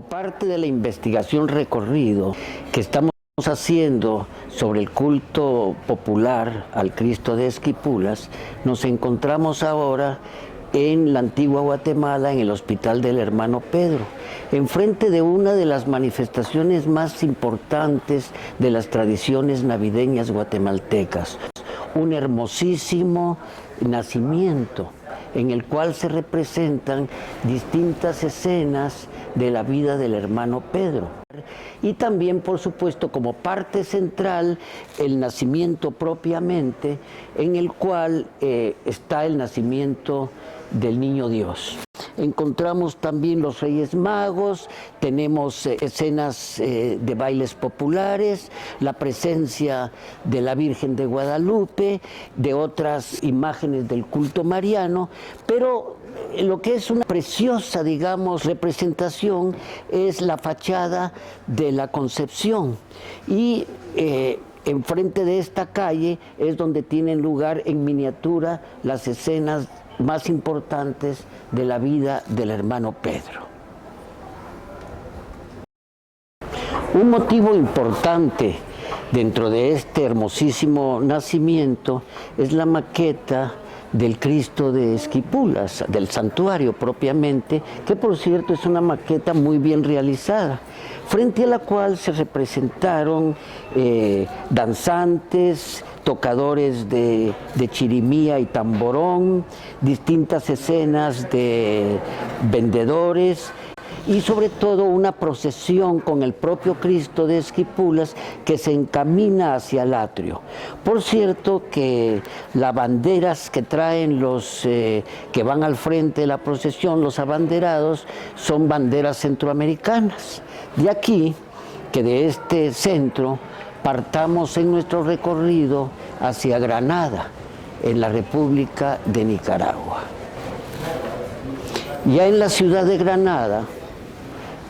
parte de la investigación recorrido que estamos haciendo sobre el culto popular al Cristo de Esquipulas, nos encontramos ahora en la antigua Guatemala, en el Hospital del Hermano Pedro, enfrente de una de las manifestaciones más importantes de las tradiciones navideñas guatemaltecas, un hermosísimo nacimiento en el cual se representan distintas escenas de la vida del hermano Pedro. Y también, por supuesto, como parte central, el nacimiento propiamente, en el cual está el nacimiento del niño Dios. Encontramos también los Reyes Magos, tenemos escenas de bailes populares, la presencia de la Virgen de Guadalupe, de otras imágenes del culto mariano, pero lo que es una preciosa, digamos, representación es la fachada de la Concepción. Y enfrente de esta calle es donde tienen lugar en miniatura las escenas más importantes de la vida del hermano Pedro. Un motivo importante dentro de este hermosísimo nacimiento es la maqueta del Cristo de Esquipulas, del santuario propiamente, que por cierto es una maqueta muy bien realizada, frente a la cual se representaron danzantes, tocadores de chirimía y tamborón, distintas escenas de vendedores y sobre todo una procesión con el propio Cristo de Esquipulas que se encamina hacia el atrio. Por cierto que las banderas que traen los que van al frente de la procesión, los abanderados, son banderas centroamericanas. De aquí que de este centro partamos en nuestro recorrido hacia Granada, en la República de Nicaragua. Ya en la ciudad de Granada,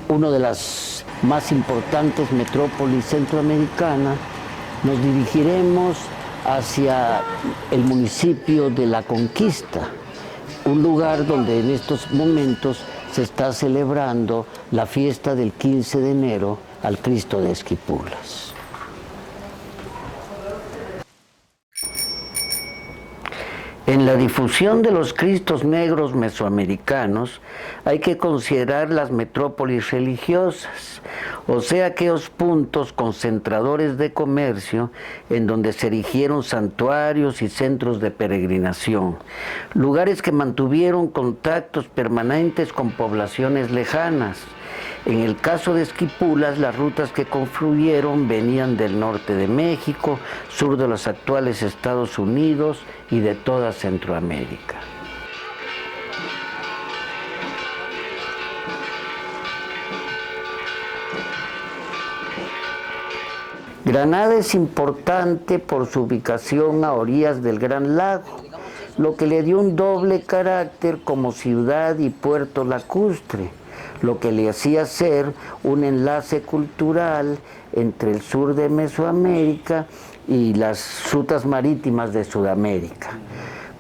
una de las más importantes metrópolis centroamericanas, nos dirigiremos hacia el municipio de La Conquista, un lugar donde en estos momentos se está celebrando la fiesta del 15 de enero al Cristo de Esquipulas. En la difusión de los Cristos negros mesoamericanos hay que considerar las metrópolis religiosas, o sea, aquellos puntos concentradores de comercio en donde se erigieron santuarios y centros de peregrinación, lugares que mantuvieron contactos permanentes con poblaciones lejanas. En el caso de Esquipulas, las rutas que confluyeron venían del norte de México, sur de los actuales Estados Unidos y de toda Centroamérica. Granada es importante por su ubicación a orillas del Gran Lago, lo que le dio un doble carácter como ciudad y puerto lacustre, lo que le hacía ser un enlace cultural entre el sur de Mesoamérica y las rutas marítimas de Sudamérica.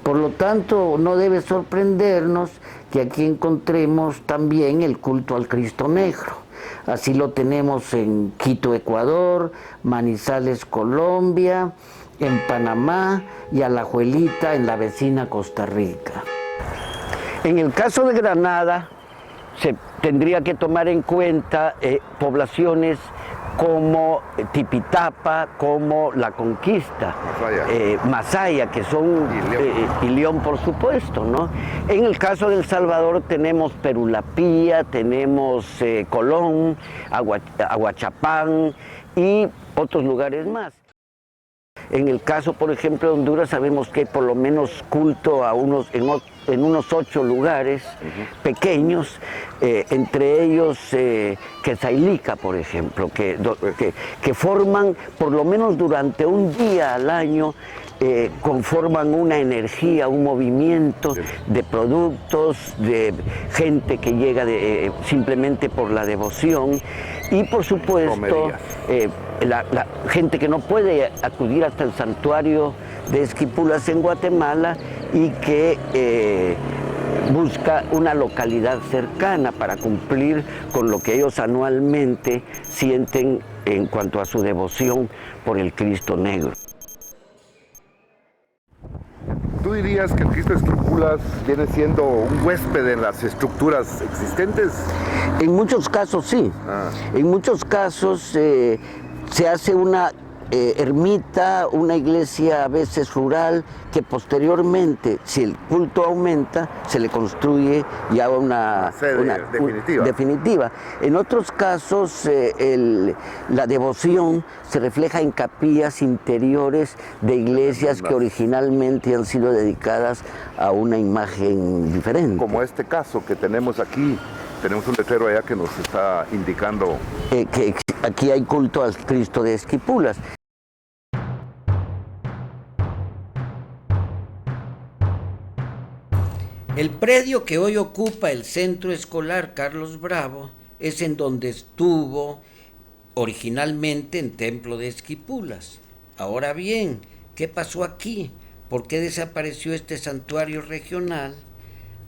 Por lo tanto, no debe sorprendernos que aquí encontremos también el culto al Cristo Negro. Así lo tenemos en Quito, Ecuador, Manizales, Colombia, en Panamá y Alajuelita en la vecina Costa Rica. En el caso de Granada, se tendría que tomar en cuenta poblaciones como Tipitapa, como La Conquista, Masaya, que son, y León, por supuesto, ¿no? En el caso de El Salvador tenemos Perulapía, tenemos Colón, Aguachapán y otros lugares más. En el caso, por ejemplo, de Honduras, sabemos que hay por lo menos culto a en unos 8 lugares pequeños, entre ellos Quetzallica, por ejemplo, que forman, por lo menos durante un día al año, conforman una energía, un movimiento de productos, de gente que llega simplemente por la devoción y, por supuesto, la gente que no puede acudir hasta el santuario de Esquipulas en Guatemala y que busca una localidad cercana para cumplir con lo que ellos anualmente sienten en cuanto a su devoción por el Cristo Negro. ¿Tú dirías que el Cristo de Esquipulas viene siendo un huésped en las estructuras existentes? En muchos casos sí. En muchos casos se hace una ermita, una iglesia a veces rural, que posteriormente, si el culto aumenta, se le construye ya una sede definitiva. En otros casos, la devoción se refleja en capillas interiores de iglesias que originalmente han sido dedicadas a una imagen diferente. Como este caso que tenemos aquí. Tenemos un letrero allá que nos está indicando que aquí hay culto al Cristo de Esquipulas. El predio que hoy ocupa el Centro Escolar Carlos Bravo es en donde estuvo originalmente en Templo de Esquipulas. Ahora bien, ¿qué pasó aquí? ¿Por qué desapareció este santuario regional?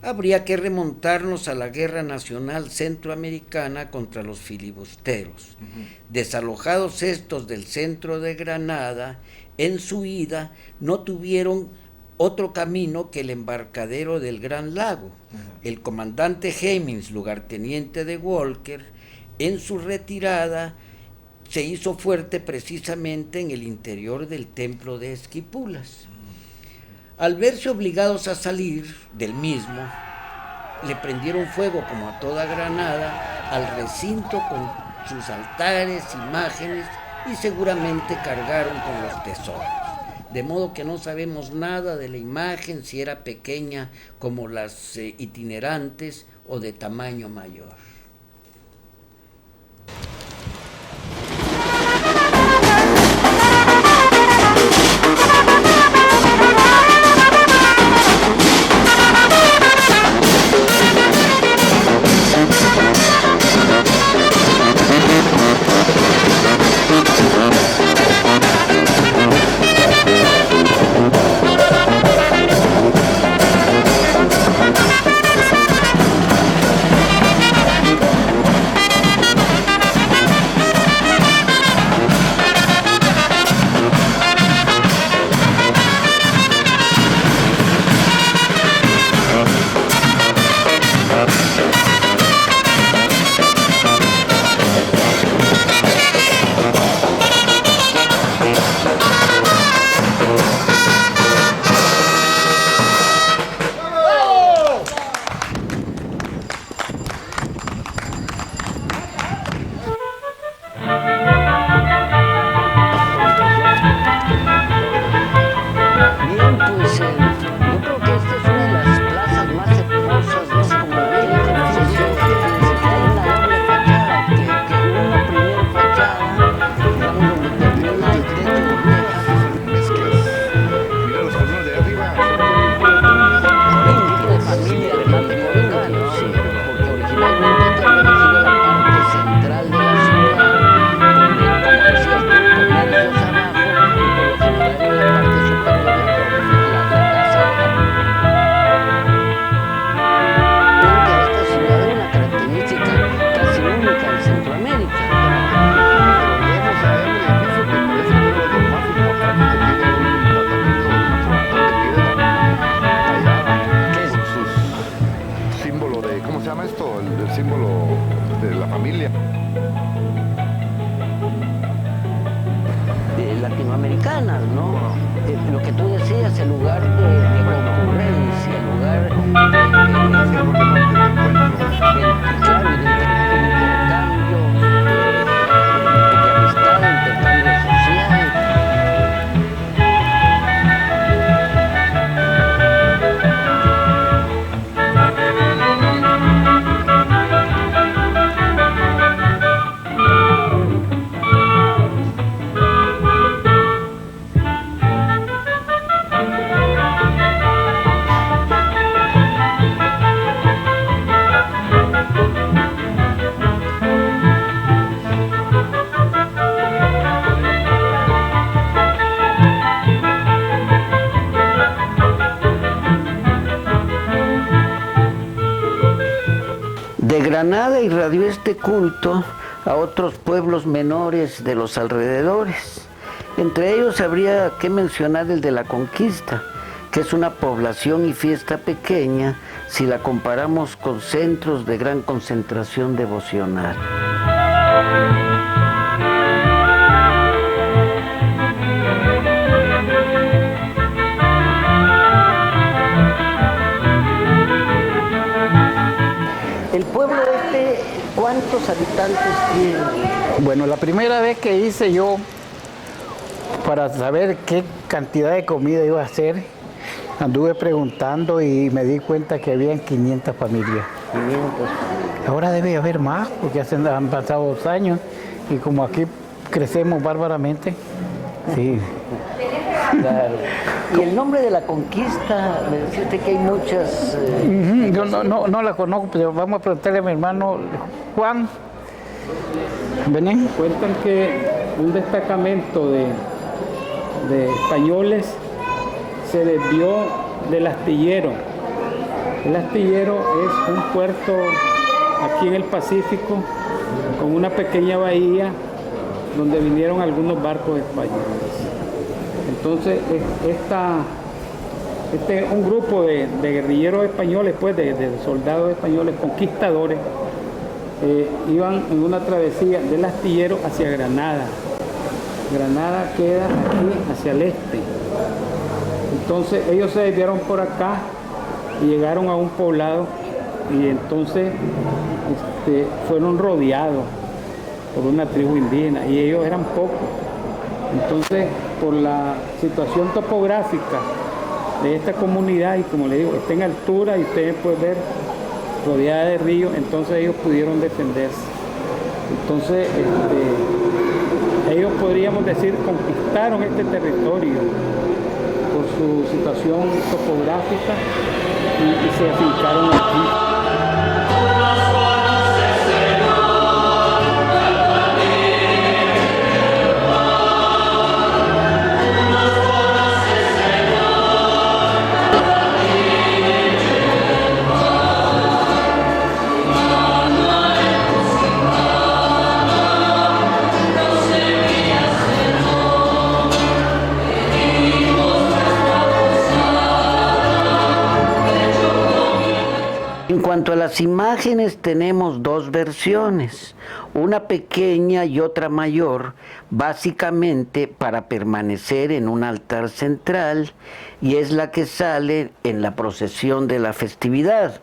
Habría que remontarnos a la Guerra Nacional Centroamericana contra los filibusteros. Desalojados estos del centro de Granada, en su ida no tuvieron otro camino que el embarcadero del Gran Lago. El comandante Hemmings, lugarteniente de Walker, en su retirada se hizo fuerte precisamente en el interior del Templo de Esquipulas. Al verse obligados a salir del mismo, le prendieron fuego, como a toda Granada, al recinto con sus altares, imágenes, y seguramente cargaron con los tesoros. De modo que no sabemos nada de la imagen, si era pequeña como las itinerantes o de tamaño mayor. Latinoamericanas, ¿no? Lo que tú decías, el lugar de concurrencia, el lugar claro, de intercambio, de amistad, de intercambio social. De Granada irradió este culto a otros pueblos menores de los alrededores. Entre ellos habría que mencionar el de la Conquista, que es una población y fiesta pequeña si la comparamos con centros de gran concentración devocional. ¿El pueblo este cuántos habitantes tiene? Bueno, la primera vez que hice yo, para saber qué cantidad de comida iba a hacer, anduve preguntando y me di cuenta que habían 500 familias. 500 familias. Ahora debe haber más, porque han pasado 2 años y como aquí crecemos bárbaramente, sí. Claro. Y el nombre de la Conquista, me decía usted que hay muchas... Yo no la conozco, pero vamos a preguntarle a mi hermano Juan. ¿Vení? Cuentan que un destacamento de españoles se desvió del astillero. El astillero es un puerto aquí en el Pacífico con una pequeña bahía donde vinieron algunos barcos españoles. Entonces, un grupo de guerrilleros españoles, pues de soldados españoles, conquistadores, iban en una travesía del astillero hacia Granada. Granada queda aquí hacia el este. Entonces ellos se desviaron por acá y llegaron a un poblado y entonces fueron rodeados por una tribu indígena y ellos eran pocos. Entonces, por la situación topográfica de esta comunidad y como le digo, está en altura y ustedes pueden ver rodeada de ríos, entonces ellos pudieron defenderse. Entonces, ellos podríamos decir conquistaron este territorio por su situación topográfica y se afincaron aquí. En cuanto a las imágenes, tenemos dos versiones, una pequeña y otra mayor, básicamente para permanecer en un altar central, y es la que sale en la procesión de la festividad.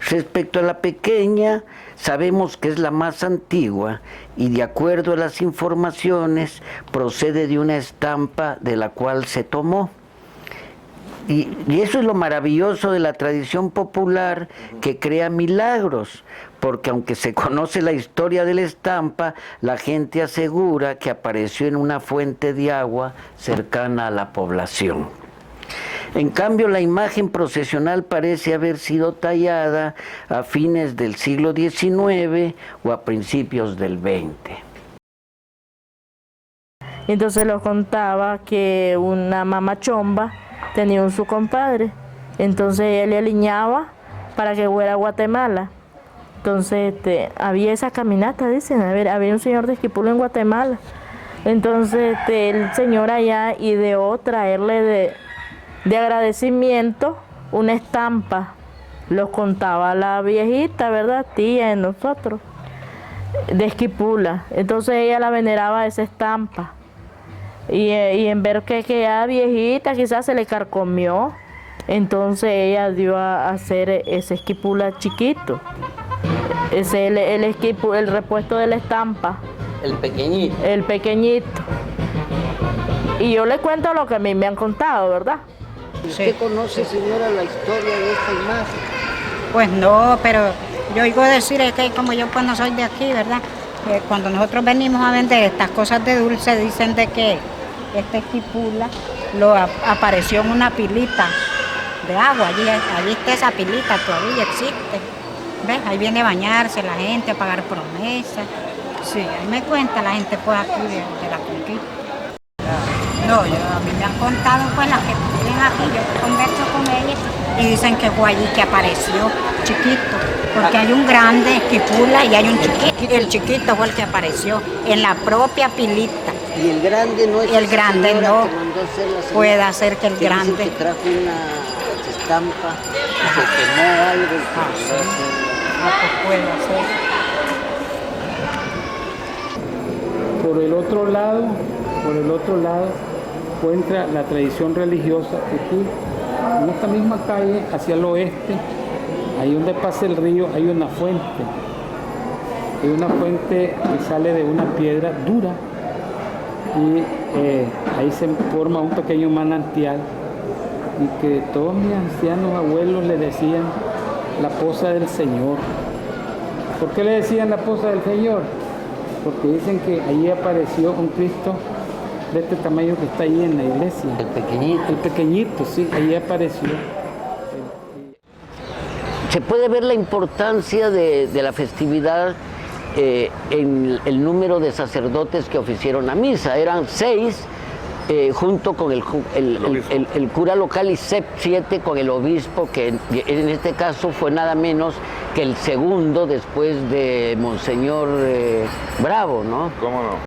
Respecto a la pequeña, sabemos que es la más antigua y de acuerdo a las informaciones procede de una estampa de la cual se tomó. Y eso es lo maravilloso de la tradición popular, que crea milagros, porque aunque se conoce la historia de la estampa, la gente asegura que apareció en una fuente de agua cercana a la población. En cambio, la imagen procesional parece haber sido tallada a fines del siglo XIX o a principios del XX. Entonces los contaba que una mamá chomba tenía su compadre, entonces él le aliñaba para que fuera a Guatemala. Entonces había esa caminata, dicen, había un señor de Esquipulo en Guatemala. Entonces el señor allá ideó traerle de agradecimiento una estampa. Los contaba la viejita, ¿verdad? Tía de nosotros, de Esquipula. Entonces ella la veneraba esa estampa. Y en ver que ya viejita quizás se le carcomió, entonces ella dio a hacer ese esquipula chiquito, ese el repuesto de la estampa. El pequeñito. El pequeñito. Y yo le cuento lo que a mí me han contado, ¿verdad? ¿Usted conoce, señora, la historia de esta imagen? Pues no, pero yo oigo decir es que como yo pues no soy de aquí, ¿verdad? Cuando nosotros venimos a vender estas cosas de dulce, dicen de que este esquipula apareció en una pilita de agua, allí está esa pilita, todavía existe. ¿Ves? Ahí viene a bañarse la gente, a pagar promesas. Sí, ahí me cuenta la gente pues aquí de la Conquista. No, a mí me han contado pues las que viven aquí, yo converso con ellas. y dicen que fue allí que apareció, chiquito, porque hay un grande que pula y hay un chiquito. El chiquito fue el que apareció en la propia pilita. Y el grande no es El grande señora no. que mandó a hacer la señora, Puede ser que el que dice grande. que trajo una estampa, se quemó algo. Pues puede ser. Por el otro lado, encuentra la tradición religiosa que aquí, en esta misma calle, hacia el oeste, ahí donde pasa el río, hay una fuente. Hay una fuente que sale de una piedra dura y ahí se forma un pequeño manantial y que todos mis ancianos abuelos le decían la poza del Señor. ¿Por qué le decían la poza del Señor? Porque dicen que allí apareció un Cristo de este tamaño que está ahí en la iglesia. El pequeñito. El pequeñito, sí, allí apareció. Se puede ver la importancia de la festividad en el número de sacerdotes que oficiaron la misa. Eran 6, junto con el cura local, y 7 con el obispo, que en este caso fue nada menos que el segundo después de Monseñor Bravo, ¿no? ¿Cómo no?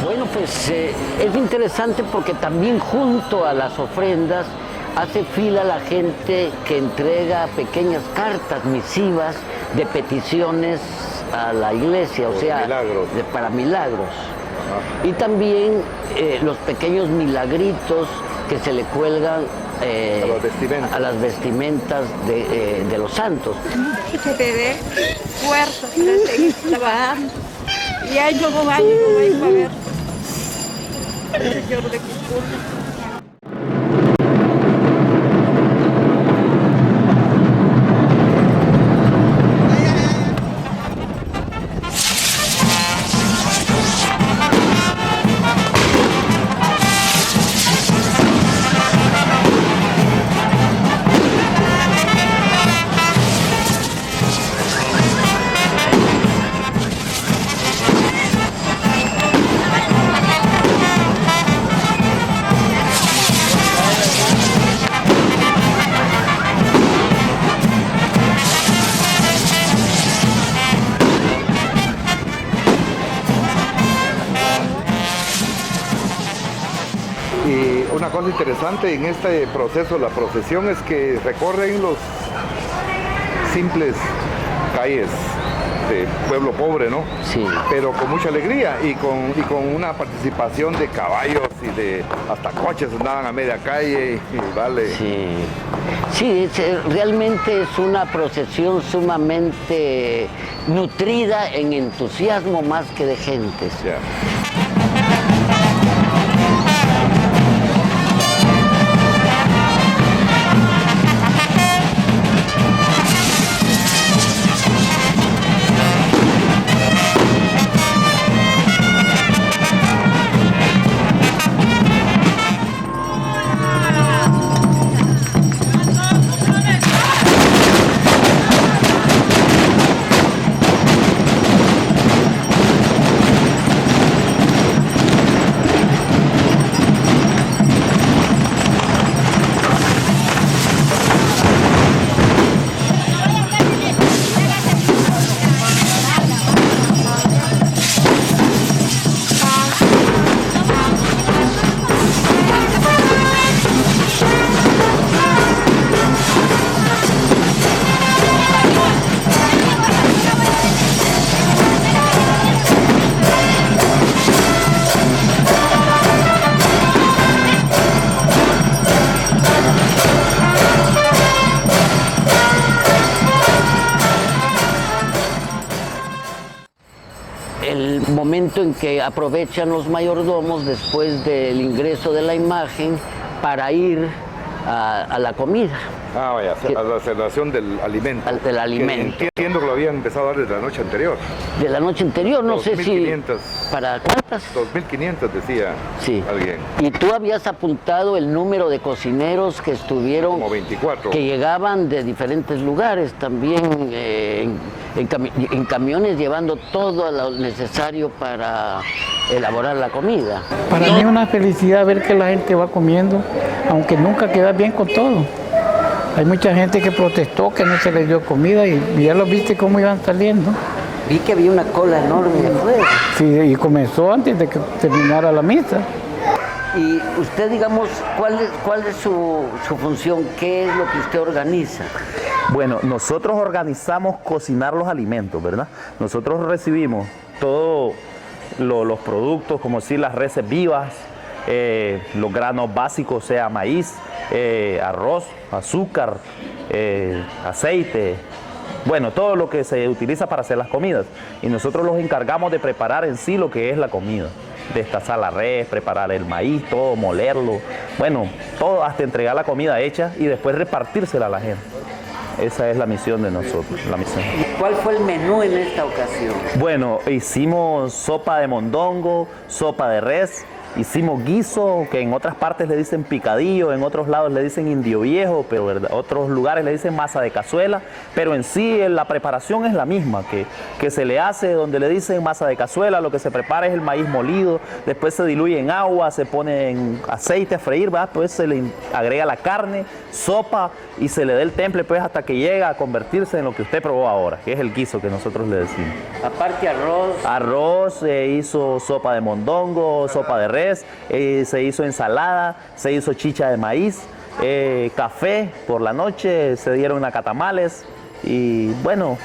Bueno, pues es interesante porque también junto a las ofrendas hace fila la gente que entrega pequeñas cartas misivas de peticiones a la iglesia, o sea, para milagros. Y también los pequeños milagritos que se le cuelgan a las vestimentas de los santos. Que te dé fuerza para seguir trabajando. Y año con año no vengo a ver. Señor de Quipula. Y una cosa interesante en este proceso, la procesión, es que recorren los simples calles pueblo pobre, ¿no? Sí. Pero con mucha alegría y con una participación de caballos y de hasta coches andaban a media calle y vale. Sí, sí, realmente es una procesión sumamente nutrida en entusiasmo más que de gente. Ya. El momento en que aprovechan los mayordomos después del ingreso de la imagen para ir a la comida. Ah, vaya, a la celebración del alimento. Del alimento. Que entiendo que lo habían empezado a dar desde la noche anterior. De la noche anterior, no sé si... 2.500. ¿Para cuántas? 2.500 decía Sí. alguien. Y tú habías apuntado el número de cocineros que estuvieron... Como 24. Que llegaban de diferentes lugares también, en camiones llevando todo lo necesario para elaborar la comida. Para mí es una felicidad ver que la gente va comiendo, aunque nunca queda bien con todo. Hay mucha gente que protestó que no se les dio comida y ya los viste cómo iban saliendo. Vi que había una cola enorme afuera. Sí, y comenzó antes de que terminara la misa. Y usted, digamos, ¿cuál es su función? ¿Qué es lo que usted organiza? Bueno, nosotros organizamos cocinar los alimentos, ¿verdad? Nosotros recibimos todos los productos, como si las reses vivas, los granos básicos, sea maíz, arroz, azúcar, aceite, bueno, todo lo que se utiliza para hacer las comidas. Y nosotros los encargamos de preparar en sí lo que es la comida. Destazar la res, preparar el maíz, todo, molerlo, bueno, todo hasta entregar la comida hecha y después repartírsela a la gente. Esa es la misión de nosotros, la misión. ¿Cuál fue el menú en esta ocasión? Bueno, hicimos sopa de mondongo, sopa de res, hicimos guiso, que en otras partes le dicen picadillo, en otros lados le dicen indio viejo, pero en otros lugares le dicen masa de cazuela, pero en sí la preparación es la misma, que se le hace donde le dicen masa de cazuela, lo que se prepara es el maíz molido, después se diluye en agua, se pone en aceite a freír, ¿verdad? Pues se le agrega la carne, sopa y se le da el temple pues hasta que llega a convertirse en lo que usted probó ahora, que es el guiso que nosotros le decimos. Aparte arroz. Arroz, se hizo sopa de mondongo, sopa de res, se hizo ensalada, se hizo chicha de maíz, café por la noche, se dieron nacatamales y bueno,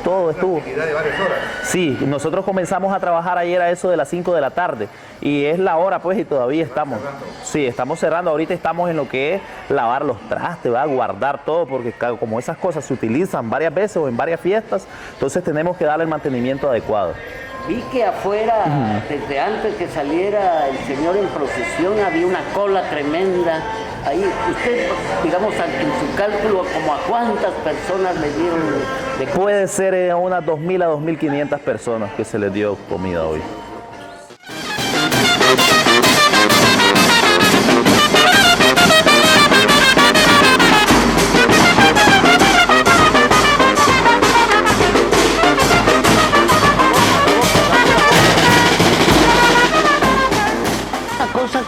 todo estuvo. Una actividad de varias horas. Sí, nosotros comenzamos a trabajar ayer a eso de las 5 de la tarde y es la hora pues y todavía estamos. Sí, estamos cerrando, ahorita estamos en lo que es lavar los trastes, ¿verdad? Guardar todo porque como esas cosas se utilizan varias veces o en varias fiestas, entonces tenemos que darle el mantenimiento adecuado. Vi que afuera, desde antes que saliera el señor en procesión, había una cola tremenda. Ahí, usted, digamos, en su cálculo, ¿como a cuántas personas le dieron de comer? Puede ser unas 2.000 a 2.500 personas que se les dio comida hoy.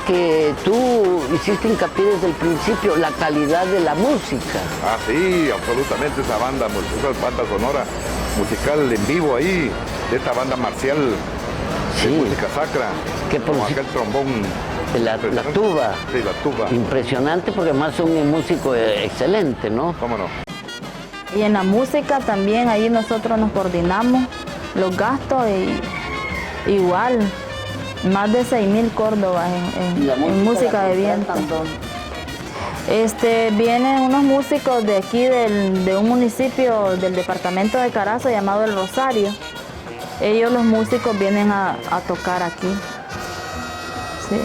Que tú hiciste hincapié desde el principio, la calidad de la música. Ah, sí, absolutamente, esa banda sonora musical en vivo ahí, de esta banda marcial, Sí. de música sacra, Que por con si- aquel trombón. La tuba. Sí, la tuba. Impresionante porque además son un músico excelente, ¿no? ¿Cómo no? Y en la música también, ahí nosotros nos coordinamos los gastos y igual, más de 6.000 córdobas en música de viento. Vienen unos músicos de aquí, de un municipio del departamento de Carazo llamado El Rosario. Ellos, los músicos, vienen a tocar aquí. Sí.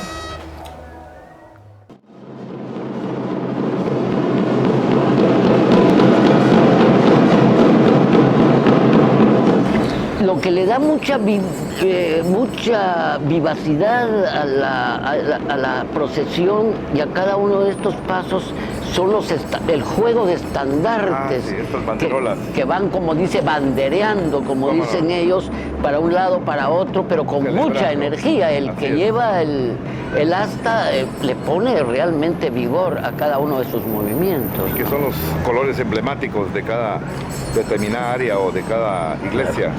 Lo que le da mucha vivacidad a la procesión y a cada uno de estos pasos son el juego de estandartes estas banderolas. que van, como dice, bandereando, como dicen ellos, para un lado, para otro, pero con mucha energía. El que lleva el asta le pone realmente vigor a cada uno de sus movimientos. Que son los colores emblemáticos de cada determinada área o de cada iglesia.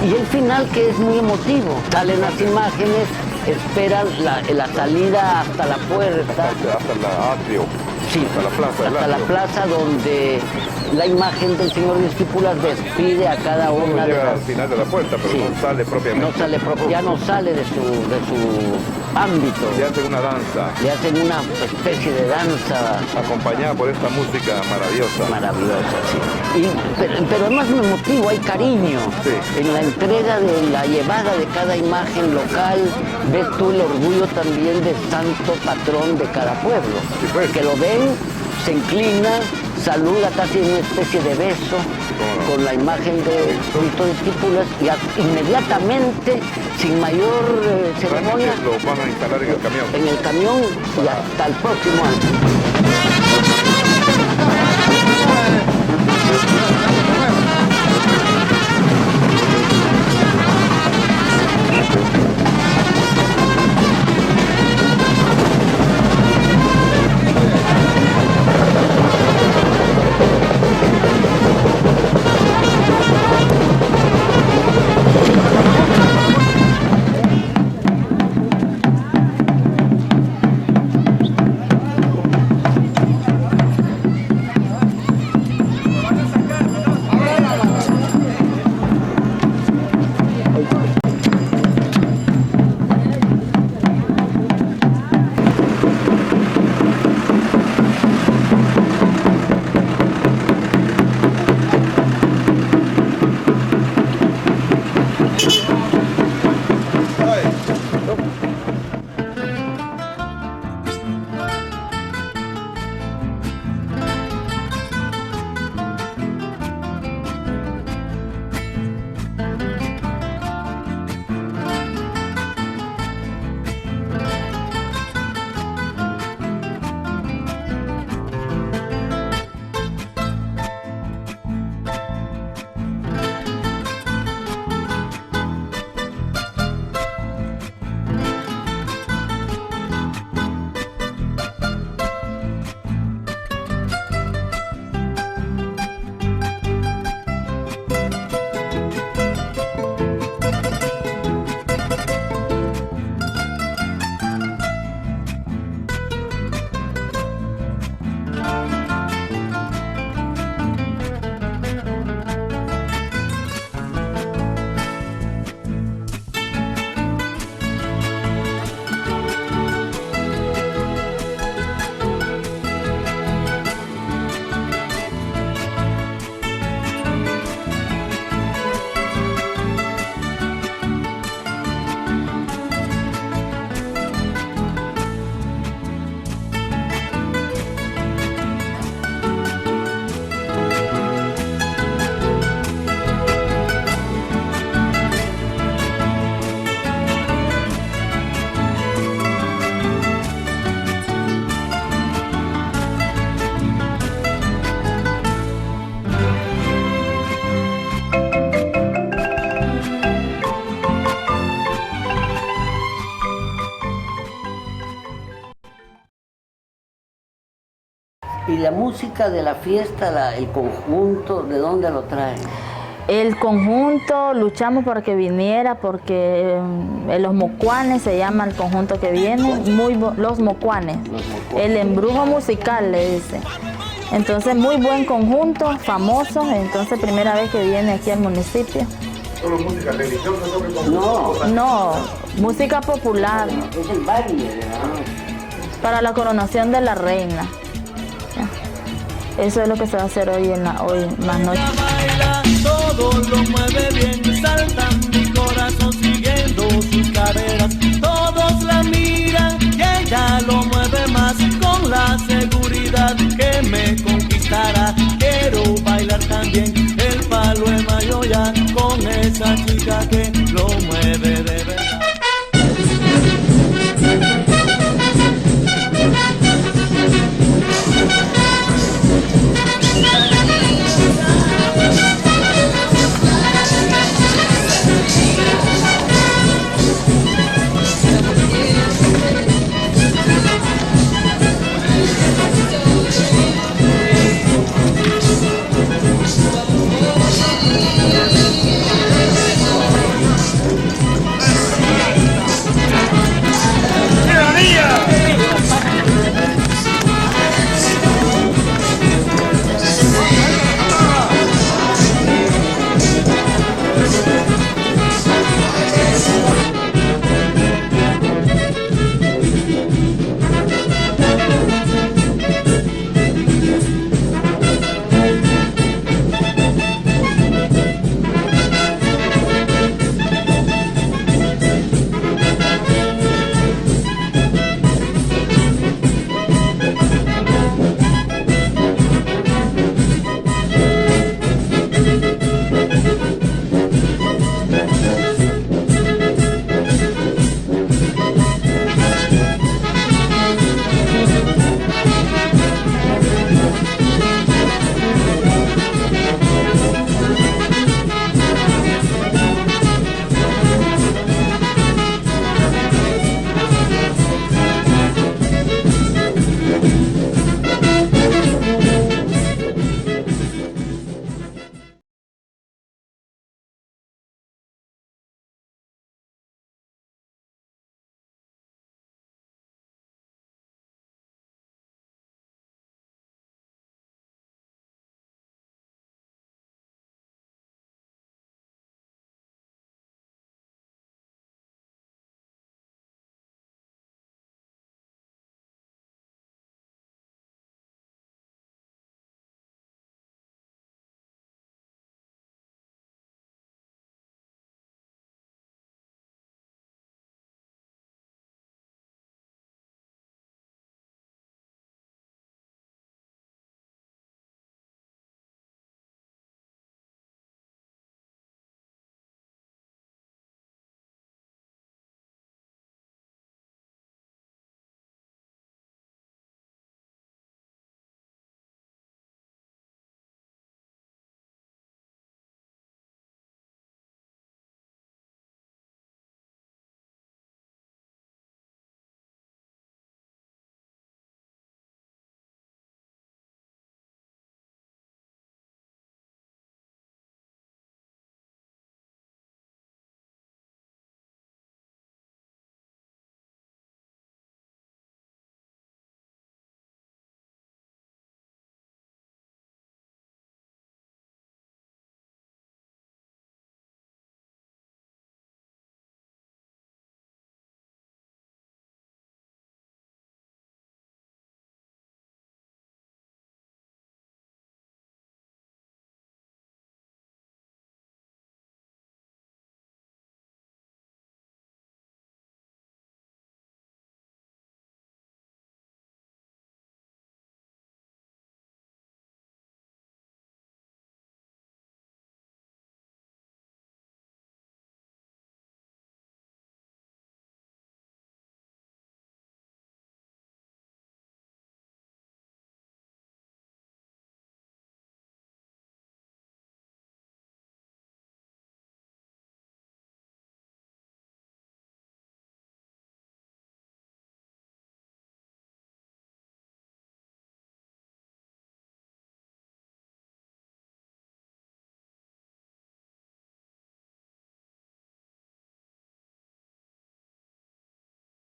Y el final, que es muy emotivo. Salen las imágenes, esperan la salida hasta la puerta. Hasta el atrio. Sí, hasta la plaza. Hasta la plaza donde la imagen del Señor de Estípulas despide a cada una de las... al final de la puerta, pero no sale propiamente. Ya no sale de su ámbito. Le hacen una danza. Le hacen una especie de danza. Acompañada por esta música maravillosa. Maravillosa, sí. Pero además es emotivo, hay cariño. Sí. En la entrega de la llevada de cada imagen local, ves tú el orgullo también del santo patrón de cada pueblo. Sí, pues. Que lo ven, se inclina, saluda casi en una especie de beso con la imagen de Cristo de Estípulas y inmediatamente, sin mayor ceremonia, lo van a instalar en el camión. En el camión y hasta el próximo año. la música de la fiesta, el conjunto, ¿de dónde lo traen? El conjunto luchamos para que viniera porque los mocuanes se llama el conjunto que viene, los mocuanes, el embrujo musical le dice. Entonces muy buen conjunto, famoso, entonces primera vez que viene aquí al municipio. ¿Solo música religiosa? No, música popular. Es el baile, ¿no? Para la coronación de la reina. Eso es lo que se va a hacer hoy más noche. Todo lo mueve bien, salta mi corazón siguiendo sus caderas. Todos la miran y ella lo mueve más con la seguridad que me conquistará. Quiero bailar también el palo de Mayoya con esa chica que